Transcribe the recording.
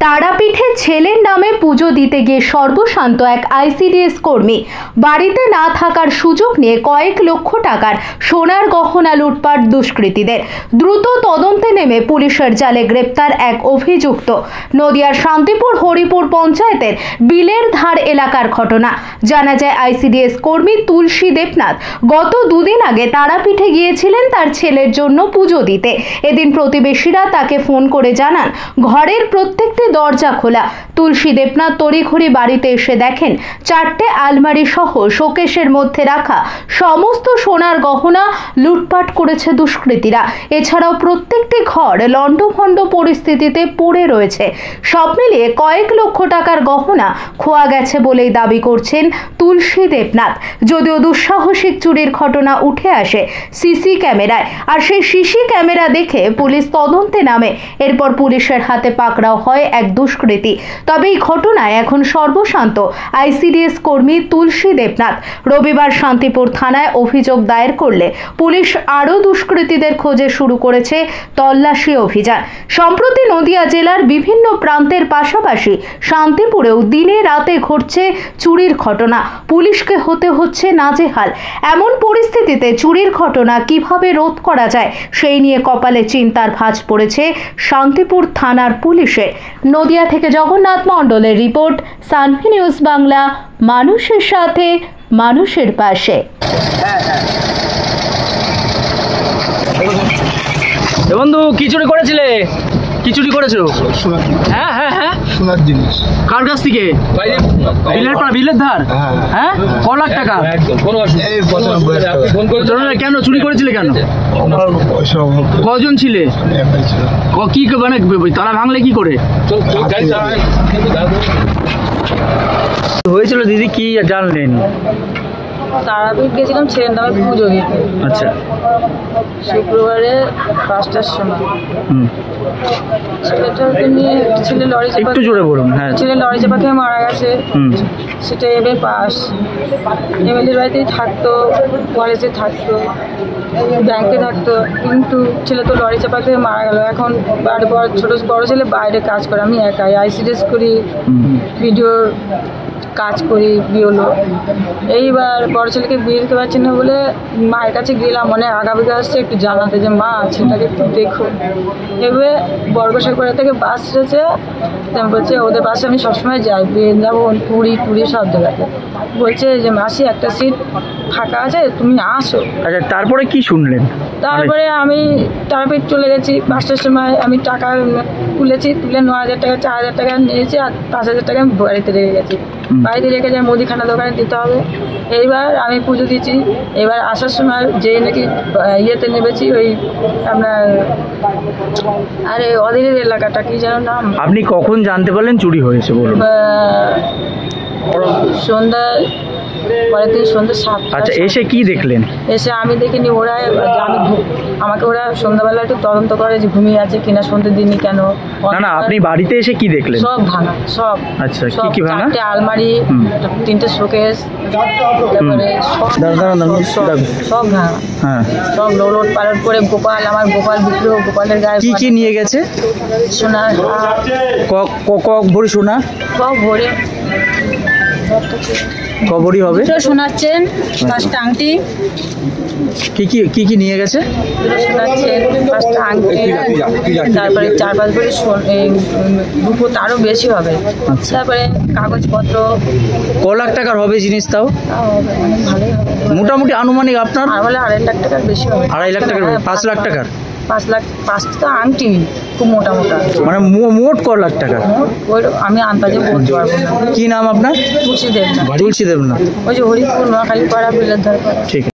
তারাপীঠে ছেলের নামে পুজো দিতে গিয়ে সর্বশান্ত এক আইসিডিএস কর্মী বাড়িতে না থাকার সুযোগ নিয়ে কয়েক লক্ষ টাকার সোনার গহনা লুটপাট দুষ্কৃতীদের। দ্রুত তদন্তে নেমে পুলিশের জালে গ্রেপ্তার এক অভিযুক্ত। নদিয়ার শান্তিপুর হরিপুর পঞ্চায়েতের বিলের ধার এলাকার ঘটনা। জানা যায় আইসিডিএস কর্মী তুলসী দেবনাথ গত দুদিন আগে তারাপীঠে গিয়েছিলেন তার ছেলের জন্য পুজো দিতে। এদিন প্রতিবেশীরা তাকে ফোন করে জানান ঘরের প্রত্যেকটি দরজা খোলা। তুলসী দেবনাথ তড়িঘড়ি বাড়িতে এসে দেখেন 4টে আলমারি সহ শোকেশের মধ্যে রাখা সমস্ত সোনার গহনা লুটপাট করেছে দুষ্কৃতীরা। এছাড়াও প্রত্যেকটি ঘর লণ্ডভণ্ড পরিস্থিতিতে পড়ে রয়েছে। সব মিলিয়ে কয়েক লক্ষ টাকার গহনা খোয়া গেছে বলেই দাবি করছেন তুলসী দেবনাথ। যদিও দুঃসাহসিক চুরির ঘটনা উঠে আসে সিসি ক্যামেরায়, আর সেই সিসি ক্যামেরা দেখে পুলিশ তদন্তে নামে। এরপর পুলিশের হাতে পাকড়াও হয় এক দুষ্কৃতী। তবে এই ঘটনায় এখন সর্বশান্ত আইসিডিএস কর্মী তুলসী দেবনাথ। রবিবার শান্তিপুর থানায় অভিযোগ দায়ের করলে পুলিশ আরও দুষ্কৃতীদের খোঁজে শুরু করেছে তল্লাশি অভিযান। সম্প্রতি নদিয়া জেলার বিভিন্ন প্রান্তের পাশাপাশি শান্তিপুরেও দিনে রাতে ঘটছে চুরির ঘটনা। পুলিশকে হতে হচ্ছে নাজেহাল। এমন পরিস্থিতিতে চুরির ঘটনা কিভাবে রোধ করা যায় সেই নিয়ে কপালে চিন্তার ভাঁজ পড়েছে শান্তিপুর থানার পুলিশের। নদিয়া থেকে জগন্নাথ মণ্ডলের রিপোর্ট, সানভি নিউজ বাংলা, মানুষের সাথে মানুষের পাশে। বন্ধু কি চুরি করেছিলে? কি চুরি করেছো? হ্যাঁ হ্যাঁ হ্যাঁ, সোনার জিনিস। কার কাছ থেকে? বিলের ধার। হ্যাঁ, ক লাখ টাকা? কেন চুরি করেছিলে? কেন? কজন ছিলে? কি মানে তারা ভাঙলে কি করে? হয়েছিল দিদি, কি জানলেন? তারাপীঠ গেছিলাম ছেলের নামে পুজো দিতে। আচ্ছা, শুক্রবারে 5টার সময় ছেলেটাকে নিয়ে ছেলে লরি চাপা, একটু জোরে বলুন। হ্যাঁ, ছেলে লরি চাপা খেয়ে মারা গেছে। সেটা এমএ পাস, এমএলএর বাড়িতেই থাকতো, কলেজে থাকতো, ব্যাংকে থাকতো, কিন্তু ছেলে তো লরি চাপা খেয়ে মারা গেল। এখন ছোট বড় ছেলে বাইরে কাজ করে, আমি একাই আইসিডিএস করি, ভিডিওর কাজ করি, বিওলো। এইবার বড় ছেলেকে বিয়ে দিতে পারছি না বলে মায়ের কাছে গেলাম, অনেক আগাবিগা আসছে একটু জানাতে যে মা ছেলেটাকে একটু দেখো। এবার বর্গসাগর থেকে বাস এসেছে, বলছে ওদের বাসে আমি সবসময় যাই, বৃন্দাবন, পুরী সব জায়গাতে। বলছে যে মাসি একটা সিট ফাঁকা আছে, তুমি আসো। আচ্ছা, তারপরে কি শুনলেন? তারপরে আমি তারাপীঠ চলে গেছি। 5টার সময় আমি টাকা তুলেছি, তুলে 9,000 টাকা 4,000 টাকা নিয়েছি, আর 5,000 টাকা আমি বাড়িতে রেখে গেছি। বাড়িতে রেখে যাই মুদিখানা দোকানে দিতে হবে। এইবার আমি পুজো দিচ্ছি। এবার আসার সময় যে নাকি ইয়েতে নেমেছি, ওই আপনার আরে অধীরের এলাকাটা কি যেন নাম। আপনি কখন জানতে পারলেন চুরি হয়েছে বলুন? সন্ধ্যায়, পরের দিন সন্ধ্যা 7টা। আচ্ছা, এসে কি দেখলেন? এসে আমি দেখিনি, ওরা আমাকে ওরা সন্ধ্যাবেলা একটু তদন্ত করে যে ঘুমিয়ে আছে কিনা, সন্ধ্যের দিনই কেন। না, আপনি বাড়িতে এসে কি দেখলেন? সব ভাঙা, সব। আচ্ছা, কি ভাঙা? 4টে আলমারি, 3টে শোকেস, তারপরে সব ভাঙা। হ্যাঁ, সব লোট পালট করে গোপাল, আমার গোপাল বিগ্রহ, গোপালের গায়ে কি কি নিয়ে গেছে? সোনার কক ভরি সোনা, সব ভরে কবরই হবে। সোনার চেন, 5টা আংটি। কি কি নিয়ে গেছে? সোনার চেন, 5টা আংটি, তারপরে 4-5 ভরি রূপো, তারও বেশি হবে। তারপরে কাগজপত্র। ক লাখ টাকার হবে জিনিস? তাও অনেক ভালোই হবে, মোটামুটি আনুমানিক আপনার? আর বলে 2.5 লাখ টাকার বেশি হবে। 2.5 লাখ টাকার? 5 লাখ টাকার? 5 লাখ, 5টা আংটি খুব মোটা, মানে মোট ক লাখ টাকা? আমি আন্দাজে বলতে পারবো না। কি নাম আপনার? তুলসী দেবনাথ। তুলসী দেবনাথ। ওই যে হরিপুর নোয়াখালী পাড়া, বিলের ধার পাড়া। ঠিক।